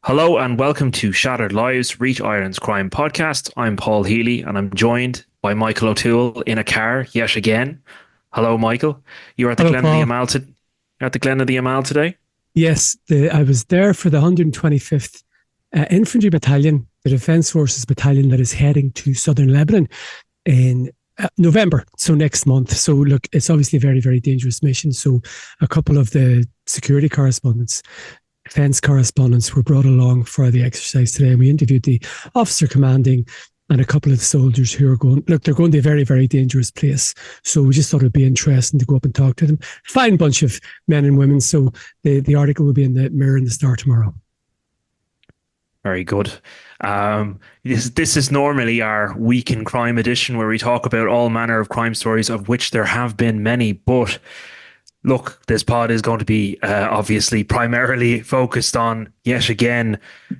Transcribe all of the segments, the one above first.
Hello and welcome to Shattered Lives, Reach Ireland's crime podcast. I'm Paul Healy and I'm joined by Michael O'Toole in a car yet again. Hello, Michael. You're at the Hello, Glen of the Paul. Amal you're at the Glen of the Amal today? Yes, I was there for the 125th Infantry Battalion, the Defence Forces Battalion that is heading to southern Lebanon in November, so next month. So look, it's obviously a very, very dangerous mission. So a couple of the security correspondents, defence correspondents were brought along for the exercise today. And we interviewed the officer commanding and a couple of the soldiers who are going, look, they're going to a very, very dangerous place. So we just thought it'd be interesting to go up and talk to them. Fine bunch of men and women. So the article will be in the Mirror and the Star tomorrow. Very good. This is normally our Week in Crime edition where we talk about all manner of crime stories, of which there have been many. But look, this pod is going to be obviously primarily focused on, yet again,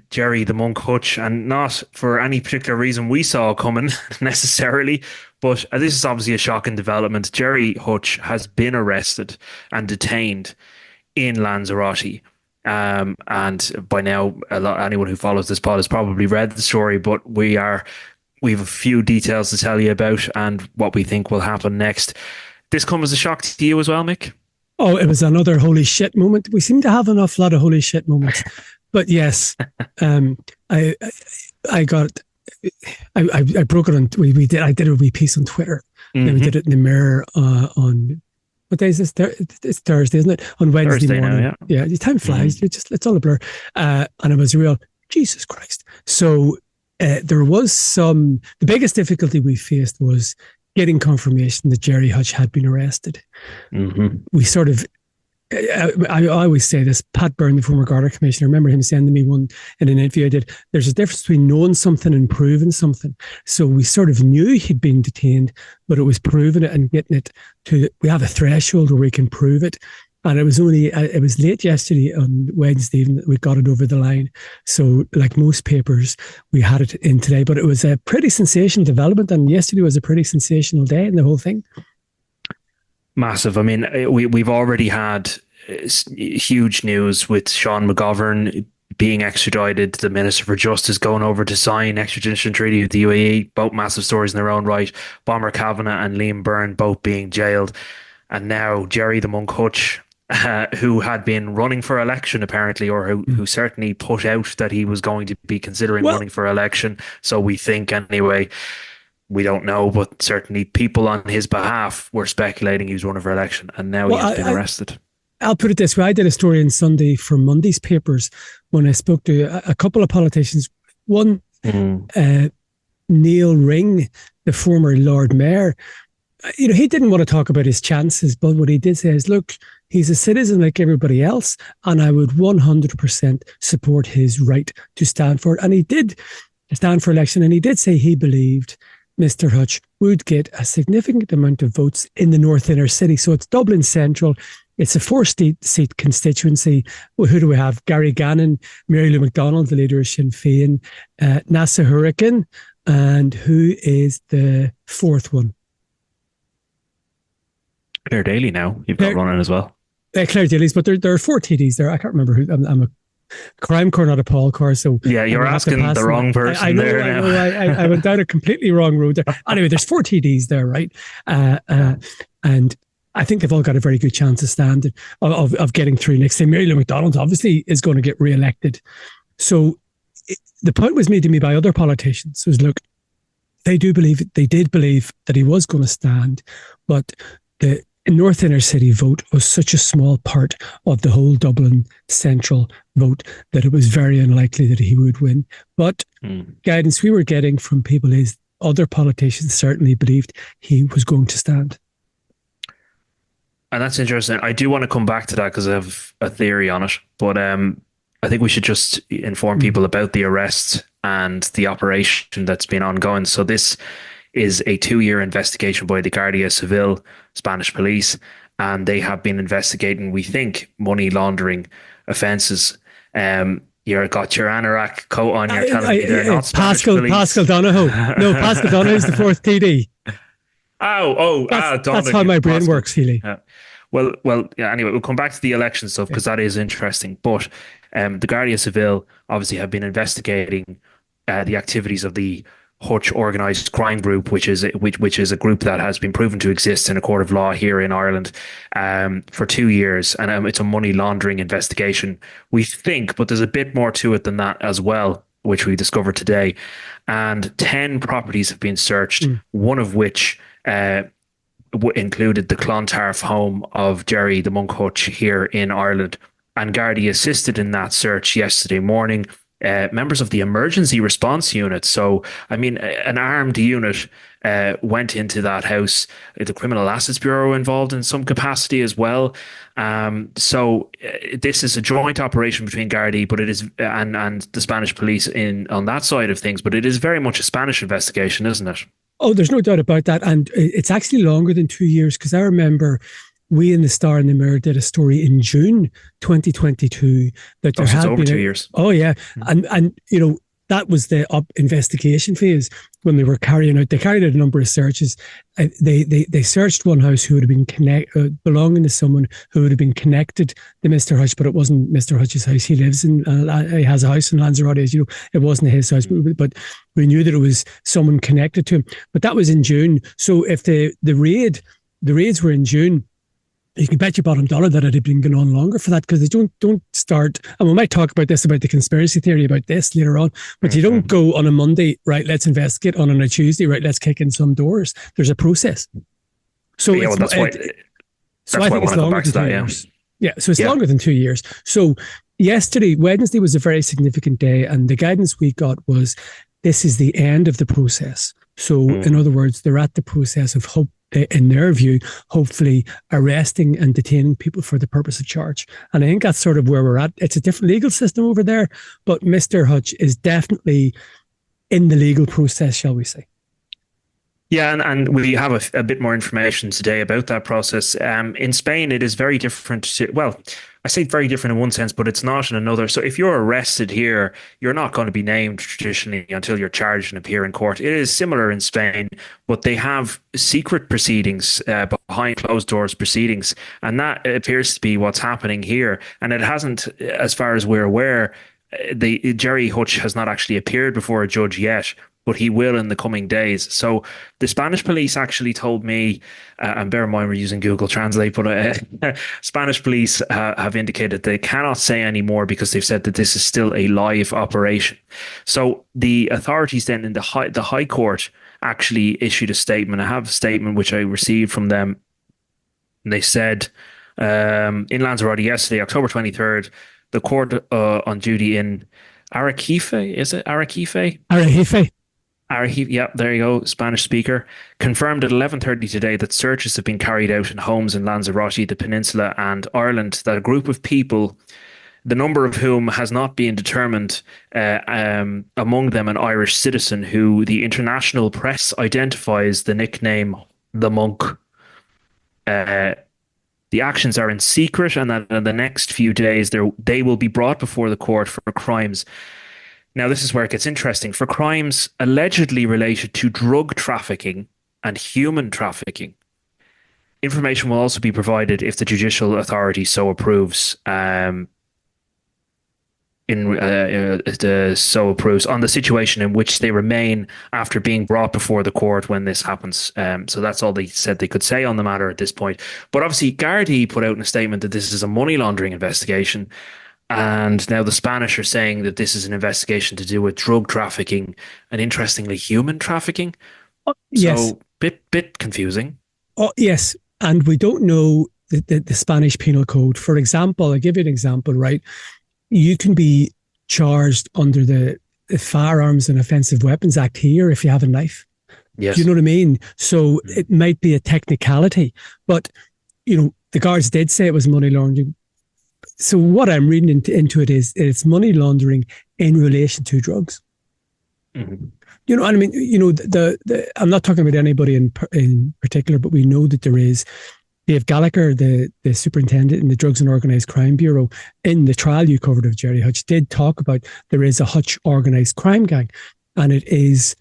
Gerry the Monk Hutch, and not for any particular reason we saw coming necessarily, but this is obviously a shocking development. Gerry Hutch has been arrested and detained in Lanzarote. And by now, anyone who follows this pod has probably read the story, but we have a few details to tell you about and what we think will happen next. This comes as a shock to you as well, Mick? Oh, it was another holy shit moment. We seem to have an awful lot of holy shit moments. But yes, I broke it on, I did a wee piece on Twitter. Mm-hmm. Then we did it in the Mirror on, what day is this? It's Thursday, isn't it? On Wednesday Thursday morning. Now, yeah. The time flies. Mm-hmm. It's all a blur. And it was a real, Jesus Christ. So there was the biggest difficulty we faced was getting confirmation that Gerry Hutch had been arrested. Mm-hmm. We sort of, I always say this, Pat Byrne, the former Garda Commissioner, I remember him sending me one in an interview I did. There's a difference between knowing something and proving something. So we sort of knew he'd been detained, but it was proving it and getting it we have a threshold where we can prove it. And it was late yesterday on Wednesday evening that we got it over the line. So like most papers, we had it in today, but it was a pretty sensational development. And yesterday was a pretty sensational day in the whole thing. Massive. I mean, we've already had huge news with Sean McGovern being extradited, the Minister for Justice going over to sign extradition treaty with the UAE, both massive stories in their own right. Bomber Kavanagh and Liam Byrne both being jailed. And now Gerry the Monk Hutch, who had been running for election apparently, or who certainly put out that he was going to be considering running for election. So we think anyway, we don't know, but certainly people on his behalf were speculating he was running for election, and now he has been arrested. I'll put it this way. I did a story on Sunday for Monday's papers when I spoke to a couple of politicians. One, Neil Ring, the former Lord Mayor, he didn't want to talk about his chances, but what he did say is, look, he's a citizen like everybody else, and I would 100% support his right to stand for it. And he did stand for election, and he did say he believed Mr. Hutch would get a significant amount of votes in the North Inner City. So it's Dublin Central. It's a 4-seat constituency. Well, who do we have? Gary Gannon, Mary Lou McDonald, the leader of Sinn Féin, Nasa Hurricane, and who is the fourth one? Claire Daly now. You've got running as well. Claire Daly's, but there are 4 TDs there. I can't remember who. I'm a crime core, not a Paul core. So yeah, you're asking the wrong person. I know. I went down a completely wrong road there. Anyway, there's 4 TDs there, right? And I think they've all got a very good chance of standing of getting through next time. Mary Lou McDonald obviously is going to get re-elected. So the point was made to me by other politicians was, look, they did believe that he was going to stand, but the North Inner City vote was such a small part of the whole Dublin Central vote that it was very unlikely that he would win. But guidance we were getting from people is other politicians certainly believed he was going to stand. And that's interesting. I do want to come back to that because I have a theory on it. But I think we should just inform people about the arrest and the operation that's been ongoing. So this is a 2-year investigation by the Guardia Civil, Spanish police, and they have been investigating, we think, money laundering offences. You've got your anorak coat on, you're telling me they're not Spanish police. Pascal Donohoe. No, Pascal Donohoe's the 4th TD. That's how my brain works, Healy. Yeah. Anyway, we'll come back to the election stuff Yeah. because that is interesting. But the Guardia Civil obviously have been investigating the activities of the Hutch organised crime group, which is a group that has been proven to exist in a court of law here in Ireland for 2 years, and it's a money laundering investigation. We think, but there's a bit more to it than that as well, which we discovered today. And 10 properties have been searched, Mm. one of which included the Clontarf home of Gerry the Monk Hutch here in Ireland. And Gardaí assisted in that search yesterday morning. Members of the emergency response unit. So, I mean, an armed unit went into that house. The Criminal Assets Bureau involved in some capacity as well. This is a joint operation between Gardaí, but it is and the Spanish police in on that side of things. But it is very much a Spanish investigation, isn't it? Oh, there's no doubt about that. And it's actually longer than 2 years because I remember we in the Star and the Mirror did a story in June 2022 that there had had over been 2 years. Oh yeah, and you know that was the investigation phase when they were they carried out a number of searches. They searched one house who would have been belonging to someone who would have been connected to Mr. Hutch, but it wasn't Mr. Hutch's house. He lives in he has a house in Lanzarote, as you know. It wasn't his house, but we knew that it was someone connected to him. But that was in June. So if the raids were in June, you can bet your bottom dollar that it had been going on longer for that, because they don't start, and we might talk about the conspiracy theory about this later on, but you don't go on a Monday, right, let's investigate, on a Tuesday, right, let's kick in some doors. There's a process. So yeah, that's why I think it's longer than 2 years. Yeah, so it's longer than 2 years. So Wednesday was a very significant day, and the guidance we got was this is the end of the process. So in other words, they're at the process of in their view, hopefully arresting and detaining people for the purpose of charge. And I think that's sort of where we're at. It's a different legal system over there, but Mr. Hutch is definitely in the legal process, shall we say. Yeah, and we have a bit more information today about that process. In Spain, it is very different. I say very different in one sense, but it's not in another. So if you're arrested here, you're not going to be named traditionally until you're charged and appear in court. It is similar in Spain, but they have secret proceedings, behind closed doors proceedings. And that appears to be what's happening here. And it hasn't, as far as we're aware, Gerry Hutch has not actually appeared before a judge yet, but he will in the coming days. So the Spanish police actually told me, and bear in mind we're using Google Translate, but Spanish police have indicated they cannot say any more because they've said that this is still a live operation. So the authorities then in the High Court actually issued a statement. I have a statement which I received from them. And they said in Lanzarote yesterday, October 23rd, the court on duty in Arequipe, is it Arequipe? Yeah, there you go, Spanish speaker, confirmed at 11:30 today that searches have been carried out in homes in Lanzarote, the peninsula and Ireland, that a group of people, the number of whom has not been determined, among them an Irish citizen who the international press identifies the nickname The Monk. The actions are in secret, and that in the next few days they will be brought before the court for crimes. Now, this is where it gets interesting. For crimes allegedly related to drug trafficking and human trafficking, information will also be provided if the judicial authority so approves. On the situation in which they remain after being brought before the court when this happens. So that's all they said they could say on the matter at this point. But obviously, Gardaí put out in a statement that this is a money laundering investigation. And now the Spanish are saying that this is an investigation to do with drug trafficking and, interestingly, human trafficking. Yes. So bit confusing. Oh, yes. And we don't know the Spanish penal code. For example, I'll give you an example, right? You can be charged under the Firearms and Offensive Weapons Act here if you have a knife. Yes. Do you know what I mean? So it might be a technicality, but, the guards did say it was money laundering. So what I'm reading into it is it's money laundering in relation to drugs. Mm-hmm. I mean, I'm not talking about anybody in particular, but we know that there is Dave Gallagher, the superintendent in the Drugs and Organised Crime Bureau, in the trial you covered of Gerry Hutch, did talk about there is a Hutch organised crime gang, and it is,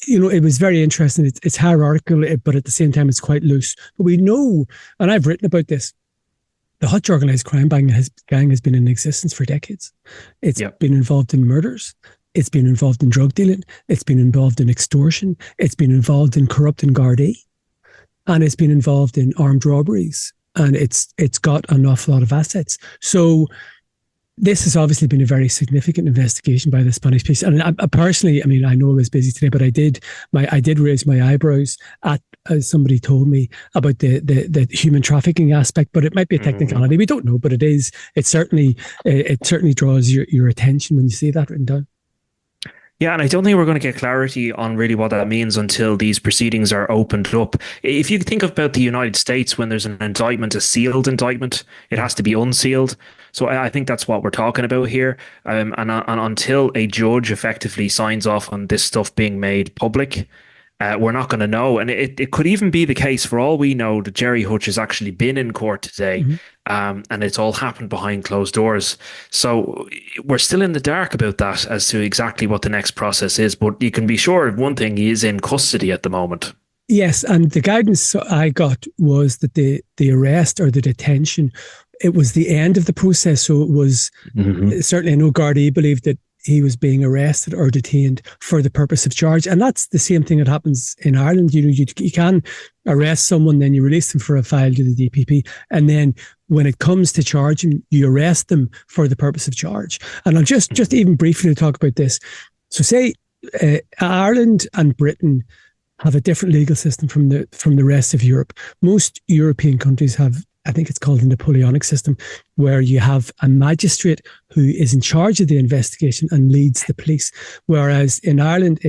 it was very interesting. It's hierarchical, but at the same time, it's quite loose. But we know, and I've written about this, the Hutch organised crime gang has been in existence for decades. It's been involved in murders. It's been involved in drug dealing. It's been involved in extortion. It's been involved in corrupting Gardaí. And it's been involved in armed robberies. And it's got an awful lot of assets. So this has obviously been a very significant investigation by the Spanish police. And I personally, I mean, I know I was busy today, but I did raise my eyebrows at, as somebody told me, about the human trafficking aspect. But it might be a technicality. We don't know, but it is. It certainly draws your attention when you see that written down. Yeah, and I don't think we're going to get clarity on really what that means until these proceedings are opened up. If you think about the United States, when there's an indictment, a sealed indictment, it has to be unsealed. So I think that's what we're talking about here. And until a judge effectively signs off on this stuff being made public, we're not going to know. And it could even be the case, for all we know, that Gerry Hutch has actually been in court today, and it's all happened behind closed doors. So we're still in the dark about that as to exactly what the next process is. But you can be sure of one thing: he is in custody at the moment. Yes, and the guidance I got was that the arrest or the detention, it was the end of the process. So it was certainly, I know Gardaí believed that he was being arrested or detained for the purpose of charge. And that's the same thing that happens in Ireland. You know, you can arrest someone, then you release them for a file to the DPP. And then when it comes to charging, you arrest them for the purpose of charge. And I'll just even briefly talk about this. So say Ireland and Britain have a different legal system from the rest of Europe. Most European countries have, I think it's called the Napoleonic system, where you have a magistrate who is in charge of the investigation and leads the police. Whereas in Ireland,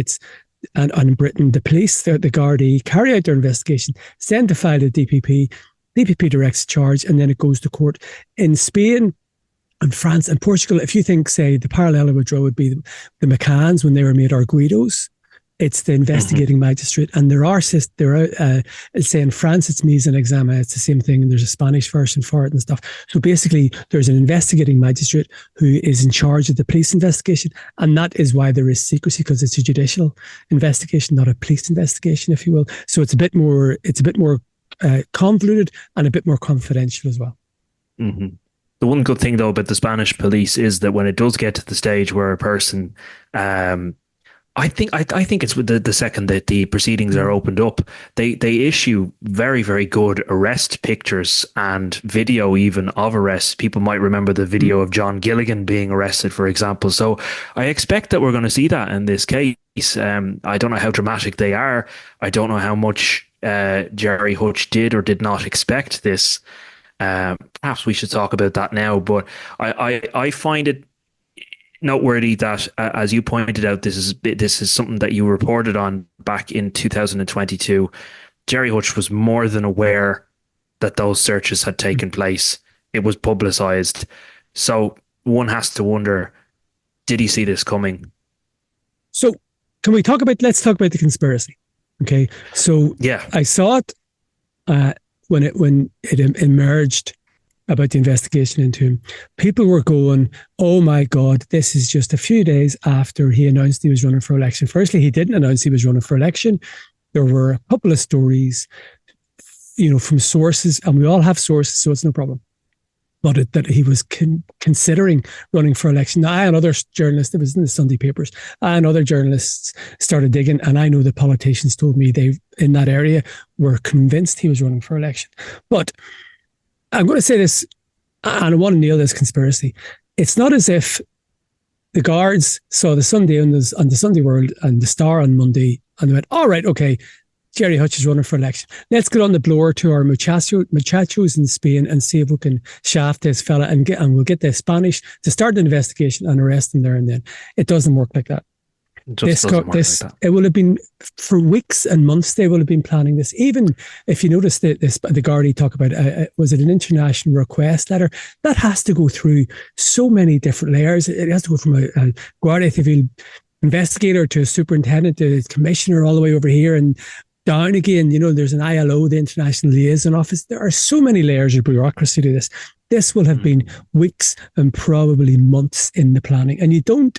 and in Britain, the police, the Gardaí, carry out their investigation, send the file to DPP, DPP directs charge, and then it goes to court. In Spain and France and Portugal, if you think, say, the parallel I would draw would be the McCanns when they were made arguidos. It's the investigating magistrate. And there are, say in France, it's mise en examen. It's the same thing. And there's a Spanish version for it and stuff. So basically, there's an investigating magistrate who is in charge of the police investigation. And that is why there is secrecy, because it's a judicial investigation, not a police investigation, if you will. So it's a bit more convoluted and a bit more confidential as well. The one good thing, though, about the Spanish police is that when it does get to the stage where a person, I think it's with the second that the proceedings are opened up, they issue very, very good arrest pictures and video even of arrests. People might remember the video of John Gilligan being arrested, for example. So I expect that we're going to see that in this case. I don't know how dramatic they are. I don't know how much Gerry Hutch did or did not expect this. Perhaps we should talk about that now. But I find it noteworthy that, as you pointed out, this is something that you reported on back in 2022. Gerry Hutch was more than aware that those searches had taken place. It was publicized. So one has to wonder, did he see this coming? So let's talk about the conspiracy. Okay. So yeah, I saw it when it emerged about the investigation into him. People were going, oh my God, this is just a few days after he announced he was running for election. Firstly, he didn't announce he was running for election. There were a couple of stories, from sources, and we all have sources, so it's no problem. But that he was considering running for election. Now, I and other journalists, it was in the Sunday papers, and other journalists started digging, and I know the politicians told me they, in that area, were convinced he was running for election. But I'm going to say this, and I want to nail this conspiracy. It's not as if the guards saw the Sunday on the Sunday World and the Star on Monday, and they went, all right, okay, Gerry Hutch is running for election. Let's get on the blower to our muchachos in Spain and see if we can shaft this fella and we'll get the Spanish to start an investigation and arrest him there and then. It doesn't work like that. It will have been for weeks and months. They will have been planning this. Even if you notice the Gardaí talk about, was it an international request letter that has to go through so many different layers? It has to go from a Guardia Civil investigator to a superintendent to a commissioner all the way over here and down again. There's an ILO, the International Liaison Office. There are so many layers of bureaucracy to this. This will have been weeks and probably months in the planning, and you don't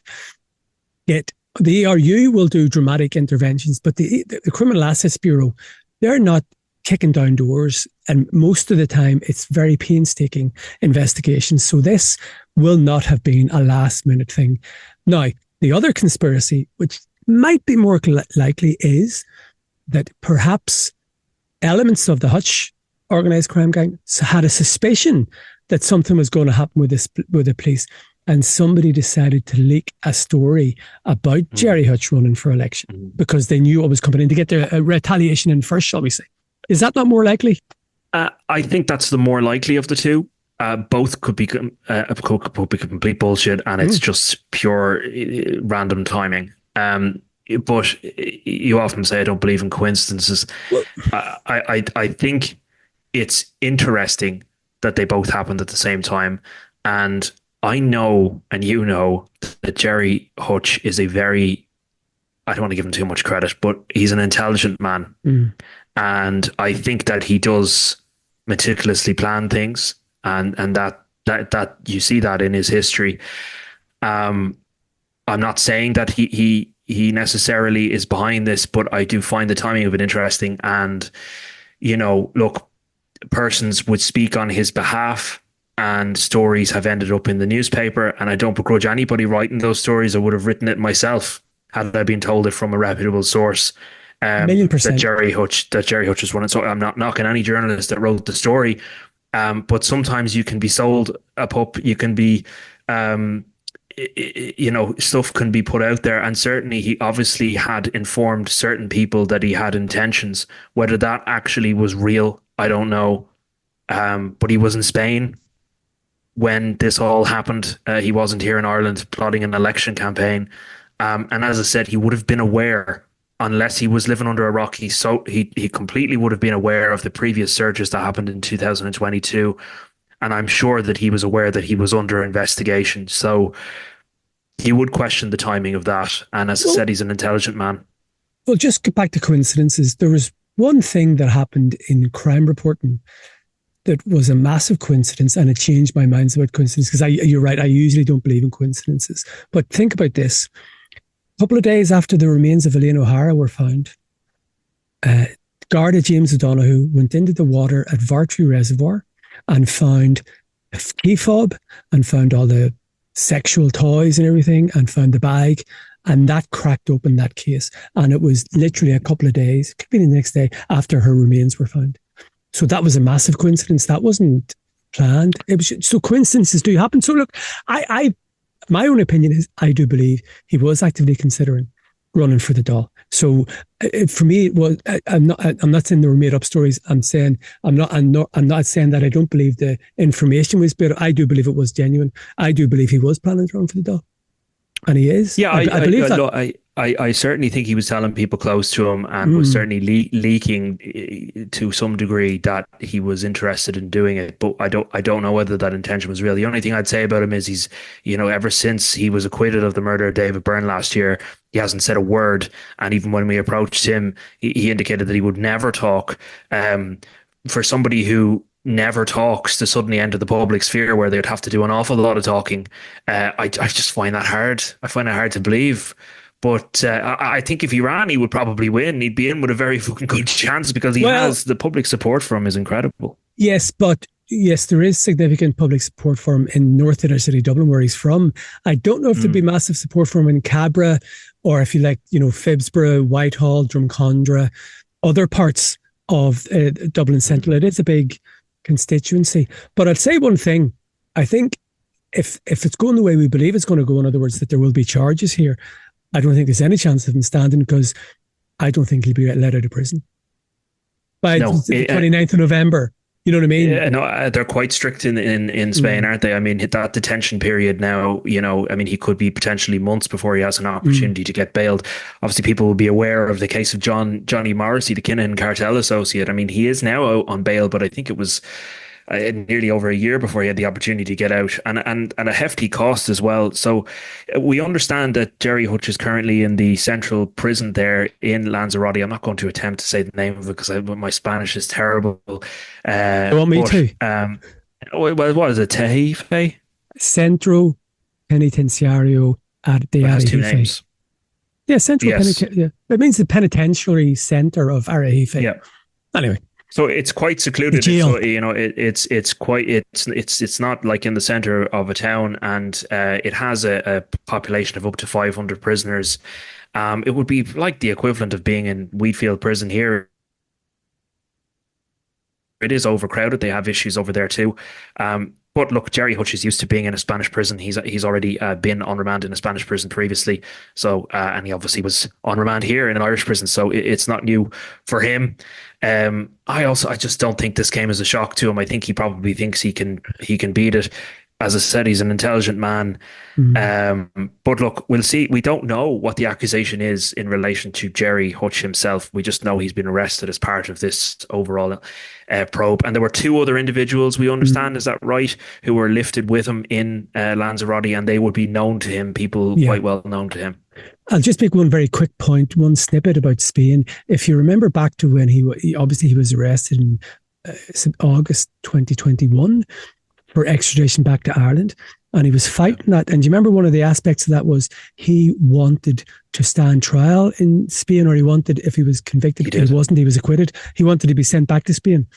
get. The ERU will do dramatic interventions, but the Criminal Assets Bureau, they're not kicking down doors. And most of the time, it's very painstaking investigations. So this will not have been a last minute thing. Now, the other conspiracy, which might be more likely, is that perhaps elements of the Hutch organised crime gang had a suspicion that something was going to happen with the police, and somebody decided to leak a story about Gerry Hutch running for election because they knew what was coming in to get their retaliation in first, shall we say. Is that not more likely? I think that's the more likely of the two. Both could be complete bullshit, and it's just pure random timing. But you often say I don't believe in coincidences. Well, I think it's interesting that they both happened at the same time, and I know, and you know, that Gerry Hutch is a very, I don't want to give him too much credit, but he's an intelligent man. And I think that he does meticulously plan things, and that you see that in his history. I'm not saying that he necessarily is behind this, but I do find the timing of it interesting. And, you know, look, persons would speak on his behalf, and stories have ended up in the newspaper, and I don't begrudge anybody writing those stories. I would have written it myself had I been told it from a reputable source. $1,000,000%. that Gerry Hutch is running. So I'm not knocking any journalist that wrote the story, but sometimes you can be sold a pup. You can be, you know, stuff can be put out there, and certainly he obviously had informed certain people that he had intentions. Whether that actually was real, I don't know. But he was in Spain when this all happened. He wasn't here in Ireland plotting an election campaign. And as I said, he would have been aware, unless he was living under a rock. He completely would have been aware of the previous surges that happened in 2022. And I'm sure that he was aware that he was under investigation. So he would question the timing of that. And as I said, he's an intelligent man. Well, just get back to coincidences. There was one thing that happened in crime reporting that was a massive coincidence, and it changed my mind about coincidence, because you're right, I usually don't believe in coincidences. But think about this. A couple of days after the remains of Elaine O'Hara were found, Garda James O'Donoghue went into the water at Vartree Reservoir and found a key fob and found all the sexual toys and everything, and found the bag, and that cracked open that case. And it was literally a couple of days, could be the next day, after her remains were found. So that was a massive coincidence. That wasn't planned. It was so coincidences do happen. So look, my own opinion is I do believe he was actively considering running for the Dáil. So for me, it was. I'm not saying they were made up stories. I'm saying I'm not saying that I don't believe the information was, but I do believe it was genuine. I do believe he was planning to run for the Dáil, and he is. Yeah, I believe that. No, I certainly think he was telling people close to him, and was certainly leaking to some degree that he was interested in doing it. But I don't know whether that intention was real. The only thing I'd say about him is he's, you know, ever since he was acquitted of the murder of David Byrne last year, he hasn't said a word. And even when we approached him, he indicated that he would never talk. For somebody who never talks to suddenly enter the public sphere where they'd have to do an awful lot of talking, I just find that hard. I find it hard to believe. But I think if he ran, he would probably win. He'd be in with a very fucking good chance, because he has the public support for him is incredible. Yes, but yes, there is significant public support for him in North Inner City Dublin, where he's from. I don't know if there'd be massive support for him in Cabra, or if you like, you know, Phibsborough, Whitehall, Drumcondra, other parts of Dublin Central. It is a big constituency. But I'd say one thing. I think if it's going the way we believe it's going to go, in other words, that there will be charges here, I don't think there's any chance of him standing, because I don't think he'll be let out of prison by the 29th of November. You know what I mean? Yeah, no, they're quite strict in Spain, aren't they? I mean, that detention period now, you know, I mean, he could be potentially months before he has an opportunity to get bailed. Obviously, people will be aware of the case of Johnny Morrissey, the Kinahan cartel associate. I mean, he is now out on bail, but I think it was nearly over a year before he had the opportunity to get out, and a hefty cost as well. So we understand that Gerry Hutch is currently in the central prison there in Lanzarote. I'm not going to attempt to say the name of it, because my Spanish is terrible. You want me to? Well, what is it? Tenerife? Centro Penitenciario at the Has two names. Yeah, Central Penitentiary. Yeah. It means the penitentiary centre of Arrecife. Yeah. Anyway. So it's quite The secluded. It's jail. it's not like in the center of a town, and it has a population of up to 500 prisoners. It would be like the equivalent of being in Wheatfield prison here. It is overcrowded. They have issues over there too. But look, Gerry Hutch is used to being in a Spanish prison. He's already been on remand in a Spanish prison previously. So and he obviously was on remand here in an Irish prison. So it's not new for him. I just don't think this came as a shock to him. I think he probably thinks he can beat it. As I said, he's an intelligent man. Mm. But look, we'll see. We don't know what the accusation is in relation to Gerry Hutch himself. We just know he's been arrested as part of this overall probe. And there were two other individuals, we understand, is that right, who were lifted with him in Lanzarote, and they would be known to him, people Yeah. quite well known to him. I'll just make one very quick point, one snippet about Spain. If you remember back to when he was arrested in August 2021 for extradition back to Ireland, and he was fighting that. And do you remember one of the aspects of that was he wanted to stand trial in Spain, or he wanted, if he was convicted, he wasn't, he was acquitted, he wanted to be sent back to Spain.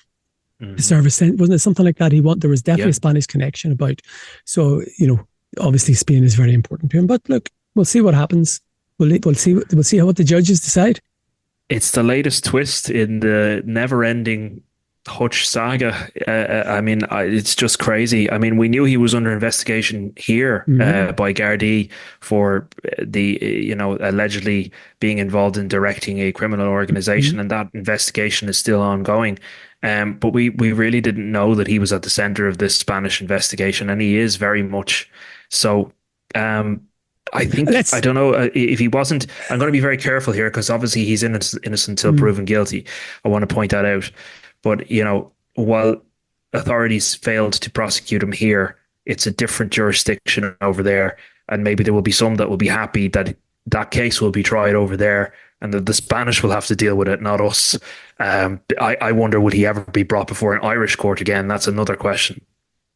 To serve a sentence, wasn't it something like that? There was definitely a Spanish connection about. So, obviously Spain is very important to him. But look, we'll see what happens. We'll see what the judges decide. It's the latest twist in the never-ending Hutch saga. It's just crazy. I mean, we knew he was under investigation here by Gardaí for allegedly being involved in directing a criminal organization, and that investigation is still ongoing. But we really didn't know that he was at the center of this Spanish investigation, and he is very much so. I think I don't know if he wasn't. I'm going to be very careful here because obviously he's innocent until proven guilty. I want to point that out. But while authorities failed to prosecute him here, it's a different jurisdiction over there, and maybe there will be some that will be happy that that case will be tried over there, and that the Spanish will have to deal with it, not us. I wonder, would he ever be brought before an Irish court again? That's another question.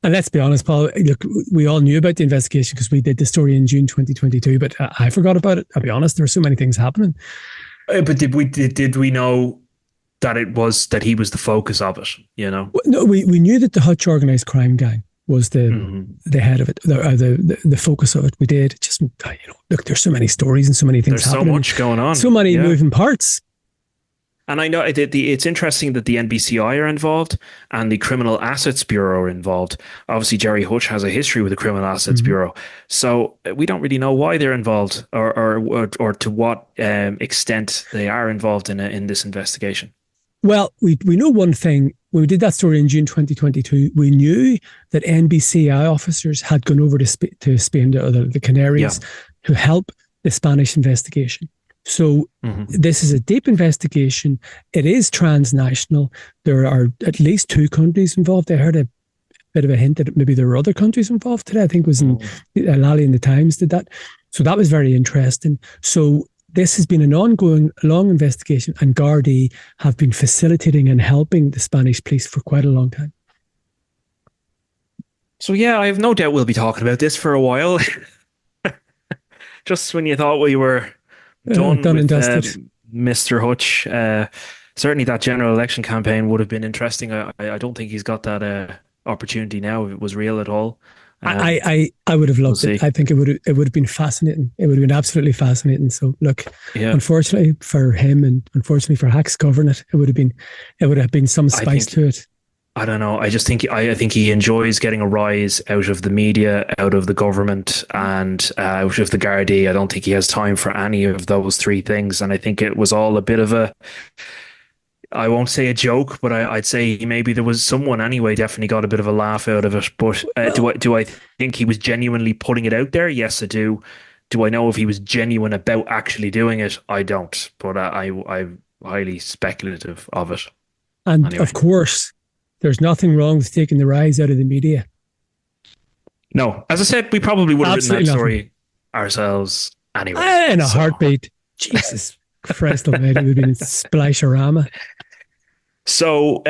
And let's be honest, Paul, look, we all knew about the investigation because we did the story in June 2022, but I forgot about it. I'll be honest, there were so many things happening. But did we know that he was the focus of it? No, we knew that the Hutch organised crime gang was the head of it, the focus of it. We did. Just look, there's so many stories and so many things happening. There's so much going on. So many moving parts. And I know it's interesting that the NBCI are involved and the Criminal Assets Bureau are involved. Obviously, Gerry Hutch has a history with the Criminal Assets Bureau, so we don't really know why they're involved or to what extent they are involved in this investigation. Well, we know one thing. When we did that story in June 2022, we knew that NBCI officers had gone over to Spain, the Canaries, to help the Spanish investigation. So this is a deep investigation. It is transnational. There are at least 2 countries involved. I heard a bit of a hint that maybe there were other countries involved today. I think it was in Lally in the Times did that. So that was very interesting. So this has been an ongoing, long investigation, and Gardaí have been facilitating and helping the Spanish police for quite a long time. So I have no doubt we'll be talking about this for a while. Just when you thought we were done and with dusted. Mr. Hutch. Certainly that general election campaign would have been interesting. I don't think he's got that opportunity now if it was real at all. I would have loved it. I think it would have been fascinating. It would have been absolutely fascinating. So look, unfortunately for him and unfortunately for Hacks covering it, it would have been some spice to it. I don't know. I think he enjoys getting a rise out of the media, out of the government, and out of the Gardaí. I don't think he has time for any of those 3 things. And I think it was all a bit of I won't say a joke, but I'd say maybe there was someone anyway definitely got a bit of a laugh out of it. But do I think he was genuinely putting it out there? Yes, I do. Do I know if he was genuine about actually doing it? I don't. But I'm highly speculative of it. And anyway. Of course, there's nothing wrong with taking the rise out of the media. No, as I said, we probably would have written that story ourselves anyway. In a heartbeat. Jesus Christ almighty, it would have been a splashorama. So,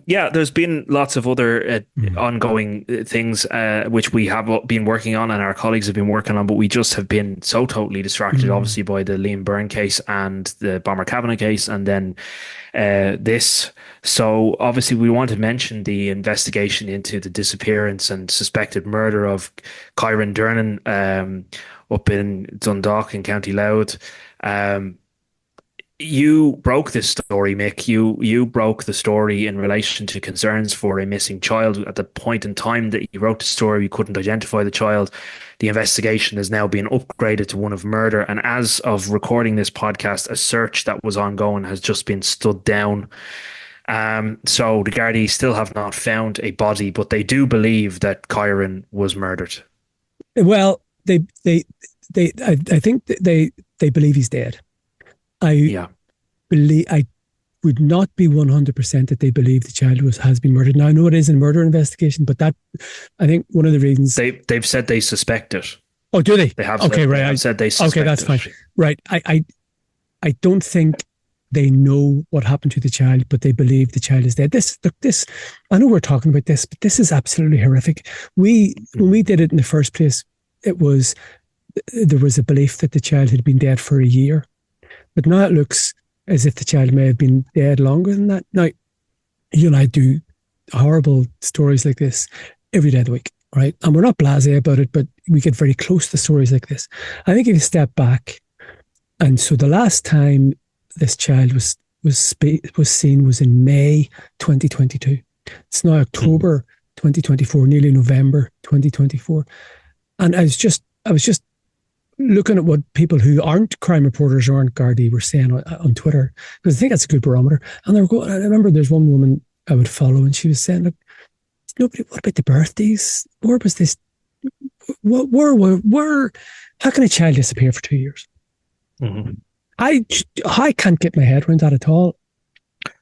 yeah, there's been lots of other Mm. ongoing things which we have been working on and our colleagues have been working on, but we just have been so totally distracted, Mm. obviously, by the Liam Byrne case and the Bomber Kavanagh case, and then this. So, obviously, we want to mention the investigation into the disappearance and suspected murder of Kyran Durnin up in Dundalk in County Louth. Um, you broke this story, Mick. You broke the story in relation to concerns for a missing child. At the point in time that you wrote the story, you couldn't identify the child. The investigation has now been upgraded to one of murder. And as of recording this podcast, a search that was ongoing has just been stood down. So the Gardaí still have not found a body, but they do believe that Kyran was murdered. Well, I think they believe he's dead. I Yeah. I would not be 100% that they believe the child has been murdered. Now I know it is a murder investigation, but that I think one of the reasons They've said they suspect it. Oh, do they? They have Okay, said they right. have said they suspect Okay, that's it. fine. Right. I don't think they know what happened to the child, but they believe the child is dead. This. I know we're talking about this, but this is absolutely horrific. When we did it in the first place, there was a belief that the child had been dead for a year, but now it looks as if the child may have been dead longer than that. Now, you and I do horrible stories like this every day of the week, right? And we're not blasé about it, but we get very close to stories like this. I think if you step back, and so the last time this child was seen was in May 2022. It's now October 2024, nearly November 2024, and I was just looking at what people who aren't crime reporters or aren't Gardaí were saying on Twitter, because I think that's a good barometer. And they were going, I remember there's one woman I would follow, and she was saying, "Look, nobody. What about the birthdays? Where was this? Where? How can a child disappear for 2 years?" Mm-hmm. I can't get my head around that at all.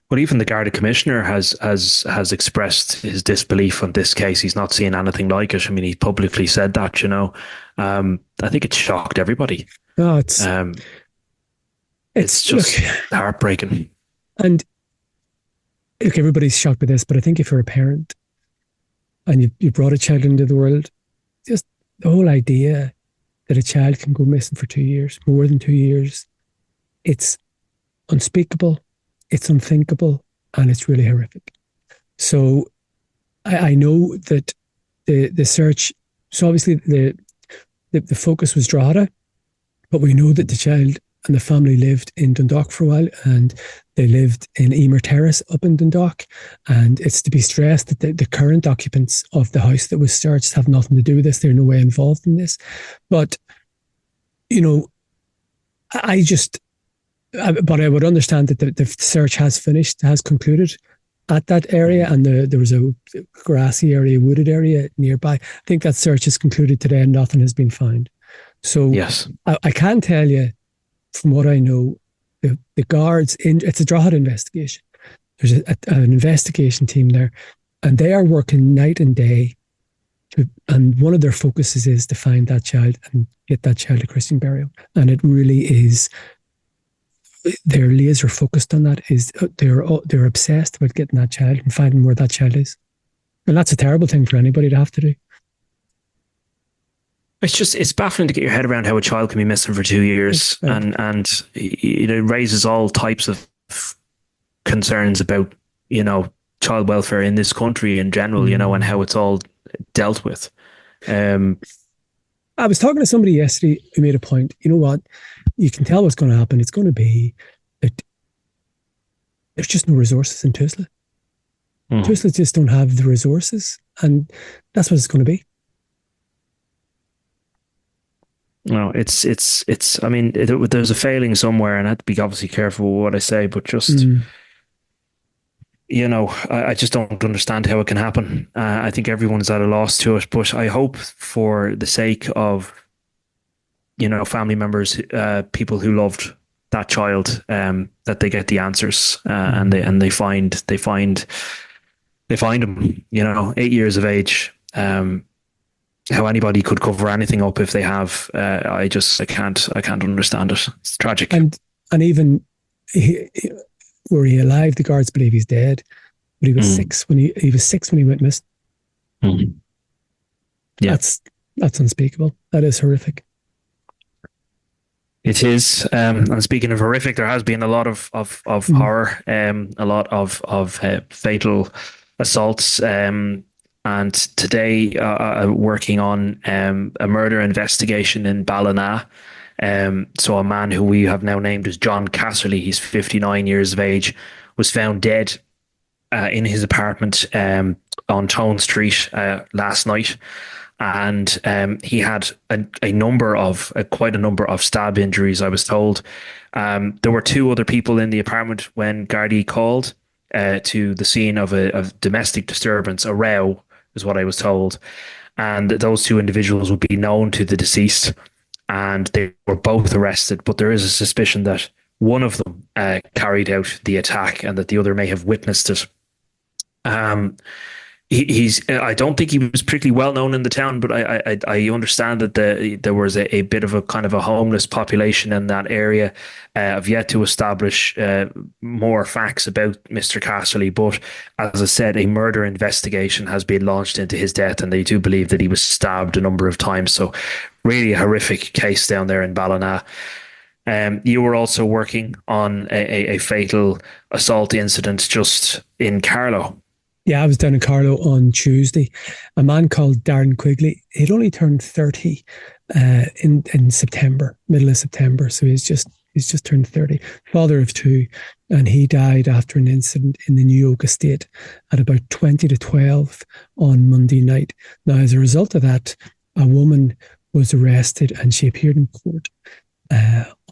But even the Garda commissioner has expressed his disbelief on this case. He's not seeing anything like it. I mean, he publicly said that. I think it shocked everybody. No, it's just look, heartbreaking. And look, everybody's shocked by this, but I think if you're a parent and you brought a child into the world, just the whole idea that a child can go missing for 2 years, more than 2 years, it's unspeakable, it's unthinkable, and it's really horrific. So I know that the search, so obviously the focus was Drogheda, but we know that the child and the family lived in Dundalk for a while, and they lived in Emer Terrace up in Dundalk. And it's to be stressed that the current occupants of the house that was searched have nothing to do with this. They're no way involved in this. But, but I would understand that the search has finished, has concluded at that area, and there was a grassy area, wooded area nearby. I think that search is concluded today and nothing has been found. So yes, I can tell you, from what I know, the guards, it's a Drogheda investigation. There's an investigation team there, and they are working night and day. And one of their focuses is to find that child and get that child a Christian burial. And it really is, they're laser focused on that. They're obsessed about getting that child and finding where that child is. And that's a terrible thing for anybody to have to do. It's baffling to get your head around how a child can be missing for 2 years, and it raises all types of concerns about child welfare in this country in general, and how it's all dealt with. I was talking to somebody yesterday who made a point. You know what? You can tell what's going to happen. It's going to be that there's just no resources in Tusla. Tusla just don't have the resources, and that's what it's going to be. No, it's. I mean, there's a failing somewhere, and I have to be obviously careful with what I say. But just, I just don't understand how it can happen. I think everyone's at a loss to it. But I hope, for the sake of, family members, people who loved that child, that they get the answers, and they find him. 8 years of age. How anybody could cover anything up if they have, I can't understand it. It's tragic. And even Were he alive? The guards believe he's dead, but he was Mm. 6 when he was 6 when he went missing. Mm. Yeah, That's that's unspeakable. That is horrific. it is. And speaking of horrific, there has been a lot of Mm. horror, a lot of fatal assaults. And today, working on a murder investigation in Ballina. So a man who we have now named as John Casserly, he's 59 years of age, was found dead in his apartment on Tone Street last night, and he had quite a number of stab injuries. I was told there were two other people in the apartment when Gardaí called to the scene of a domestic disturbance, a row, is what I was told, and those two individuals would be known to the deceased, and they were both arrested. But there is a suspicion that one of them carried out the attack and that the other may have witnessed it. Um, he's I don't think he was particularly well known in the town, but I understand that there was a bit of a kind of a homeless population in that area. I've yet to establish more facts about Mr. Casserly, but as I said, a murder investigation has been launched into his death, and they do believe that he was stabbed a number of times. So, really a horrific case down there in Ballina. You were also working on a fatal assault incident just in Carlow. Yeah, I was down in Carlow on Tuesday. A man called Darren Quigley. He'd only turned 30 in September, middle of September. So he's just turned 30. Father of two, and he died after an incident in the New York estate at about 20 to 12 on Monday night. Now, as a result of that, a woman was arrested and she appeared in court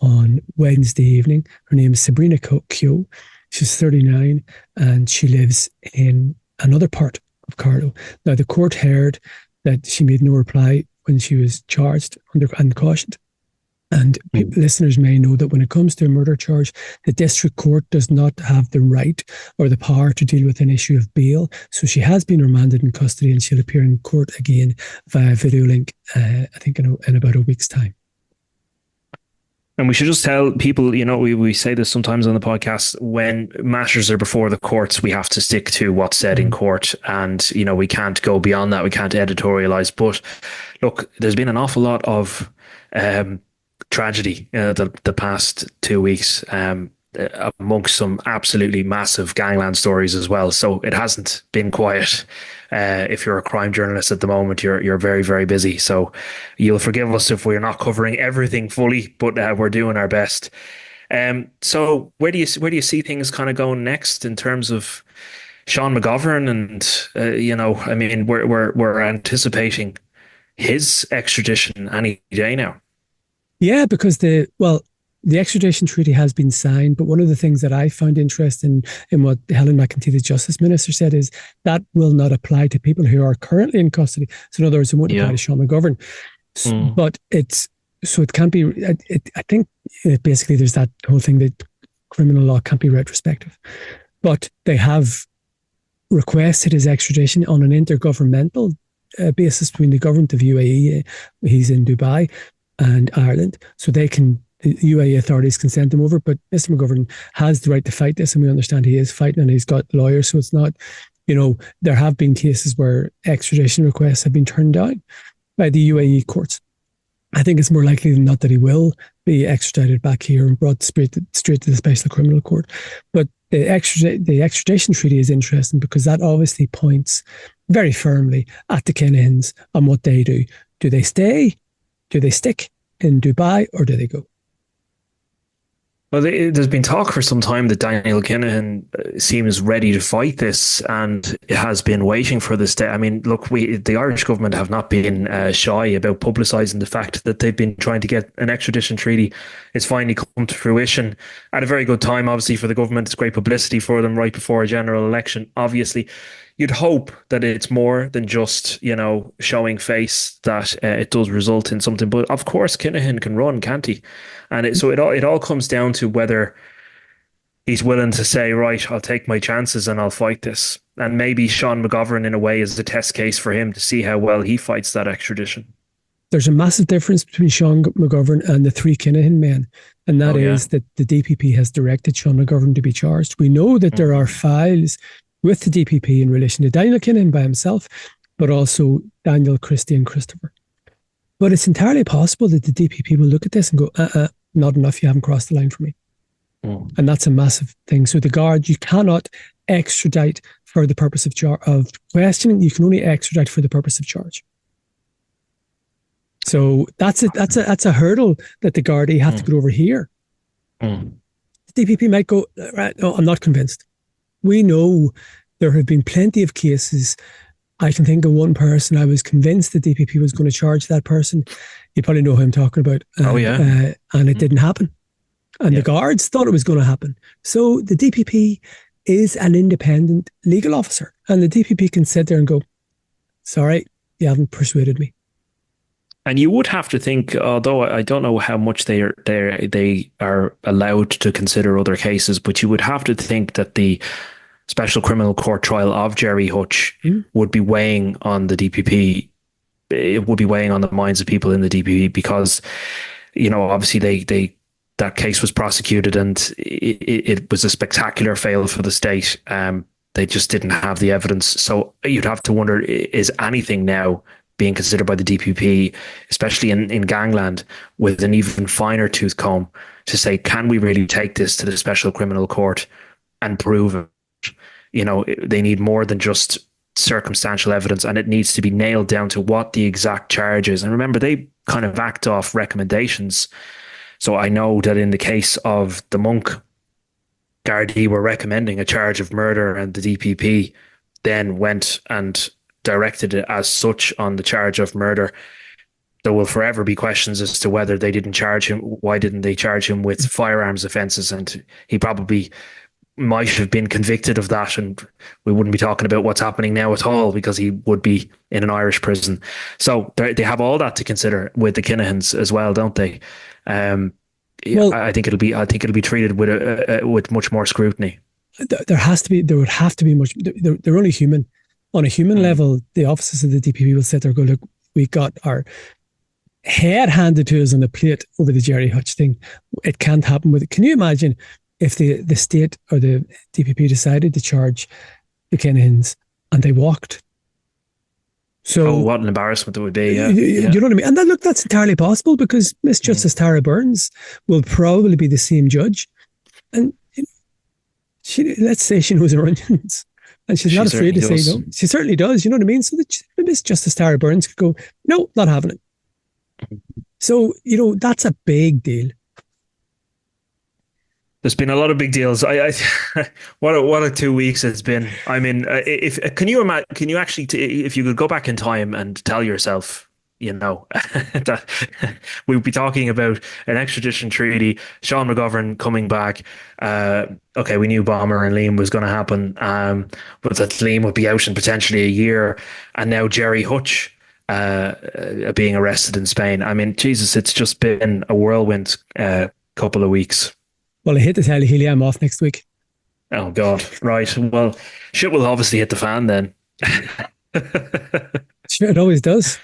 on Wednesday evening. Her name is Sabrina Kyo. She's 39 and she lives in another part of Carlow. Now, the court heard that she made no reply when she was charged and cautioned. And listeners may know that when it comes to a murder charge, the district court does not have the right or the power to deal with an issue of bail. So she has been remanded in custody and she'll appear in court again via video link, I think in about a week's time. And we should just tell people, we say this sometimes on the podcast, when matters are before the courts, we have to stick to what's said in court. And, we can't go beyond that. We can't editorialize. But look, there's been an awful lot of tragedy the past 2 weeks, amongst some absolutely massive gangland stories as well. So it hasn't been quiet. If you're a crime journalist at the moment, you're very, very busy. So you'll forgive us if we're not covering everything fully, but we're doing our best. So where do you see things kind of going next in terms of Sean McGovern? And I mean, we're anticipating his extradition any day now. Yeah, because the extradition treaty has been signed, but one of the things that I found interesting in what Helen McEntee, the Justice Minister, said is that will not apply to people who are currently in custody. So in other words, it won't apply to Sean McGovern. But it can't be, I think basically there's that whole thing that criminal law can't be retrospective. But they have requested his extradition on an intergovernmental basis between the government of UAE, he's in Dubai, and Ireland. So the UAE authorities can send them over, but Mr. McGovern has the right to fight this, and we understand he is fighting and he's got lawyers. So it's not, there have been cases where extradition requests have been turned down by the UAE courts. I think it's more likely than not that he will be extradited back here and brought straight to the Special Criminal Court. But the extradition treaty is interesting because that obviously points very firmly at the Kinahans and what they do. Do they stay? Do they stick in Dubai or do they go? Well, there's been talk for some time that Daniel Kinahan seems ready to fight this and has been waiting for this day. I mean, look, the Irish government have not been shy about publicising the fact that they've been trying to get an extradition treaty. It's finally come to fruition at a very good time, obviously, for the government. It's great publicity for them right before a general election, obviously. You'd hope that it's more than just, showing face, that it does result in something. But of course, Kinahan can run, can't he? And it all comes down to whether he's willing to say, right, I'll take my chances and I'll fight this. And maybe Sean McGovern, in a way, is a test case for him to see how well he fights that extradition. There's a massive difference between Sean McGovern and the three Kinahan men, and that Oh yeah. is that the DPP has directed Sean McGovern to be charged. We know that there are Mm. files with the DPP in relation to Daniel Kinahan by himself, but also Daniel, Christie, and Christopher. But it's entirely possible that the DPP will look at this and go, not enough, you haven't crossed the line for me. Mm. And that's a massive thing. So the guard, you cannot extradite for the purpose of questioning. You can only extradite for the purpose of charge. So that's a hurdle that the Gardaí have to get over here. Mm. The DPP might go, right, no, I'm not convinced. We know there have been plenty of cases. I can think of one person. I was convinced the DPP was going to charge that person. You probably know who I'm talking about. Oh yeah. And it didn't happen. And the guards thought it was going to happen. So the DPP is an independent legal officer. And the DPP can sit there and go, sorry, you haven't persuaded me. And you would have to think, although I don't know how much they are allowed to consider other cases, but you would have to think that the Special Criminal Court trial of Gerry Hutch would be weighing on the DPP. It would be weighing on the minds of people in the DPP because, obviously that case was prosecuted and it was a spectacular fail for the state. They just didn't have the evidence. So you'd have to wonder, is anything now being considered by the DPP, especially in gangland, with an even finer tooth comb to say, can we really take this to the Special Criminal Court and prove it? They need more than just circumstantial evidence, and it needs to be nailed down to what the exact charge is. And remember, they kind of act off recommendations. So I know that in the case of the Monk, Gardaí were recommending a charge of murder, and the DPP then went and directed it as such on the charge of murder. There will forever be questions as to whether they didn't charge him. Why didn't they charge him with firearms offences? And he probably might have been convicted of that, and we wouldn't be talking about what's happening now at all because he would be in an Irish prison. So they have all that to consider with the Kinahans as well, don't they? Well, I think it'll be treated with much more scrutiny. There would have to be much. They're only human. On a human level, the officers of the DPP will sit there and go, look, we got our head handed to us on a plate over the Gerry Hutch thing. It can't happen with it. Can you imagine if the state or the DPP decided to charge the Kinahans and they walked? So, what an embarrassment it would be. Yeah. You know what I mean? And that's entirely possible because Miss Justice Tara Burns will probably be the same judge. And let's say she knows her onions. And she's not afraid to say no. She certainly does. You know what I mean? So that Miss Justice Tara Burns could go, no, not having it. So, that's a big deal. There's been a lot of big deals. What a 2 weeks it's been. I mean, can you actually, if you could go back in time and tell yourself, that we'd be talking about an extradition treaty, Sean McGovern coming back. Okay, we knew Bomber and Liam was going to happen, but that Liam would be out in potentially a year, and now Gerry Hutch being arrested in Spain. I mean, Jesus, it's just been a whirlwind couple of weeks. Well, I hate to tell you, I'm off next week. Oh, God. Right. Well, shit will obviously hit the fan then. Sure, it always does.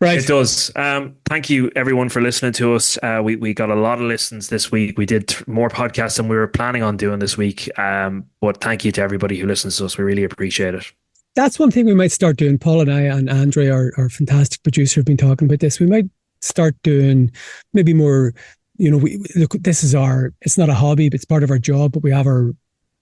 Right. It does. Thank you, everyone, for listening to us. We got a lot of listens this week. We did more podcasts than we were planning on doing this week. But thank you to everybody who listens to us. We really appreciate it. That's one thing we might start doing. Paul and I and Andre, our fantastic producer, have been talking about this. We might start doing maybe more, look, it's not a hobby, but it's part of our job, but we have our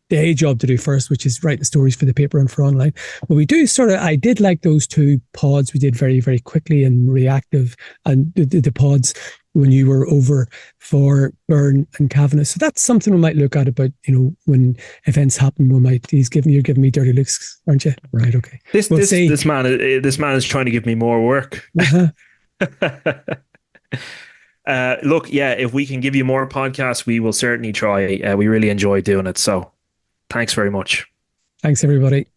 day job to do first, which is writing stories for the paper and for online. But we do I did like those two pods we did very, very quickly and reactive, and the pods when you were over for Byrne and Kavanagh. So that's something we might look at about, when events happen, you're giving me dirty looks, aren't you? Right. Okay. This man is trying to give me more work. Look, yeah, if we can give you more podcasts, we will certainly try. We really enjoy doing it. So thanks very much. Thanks, everybody.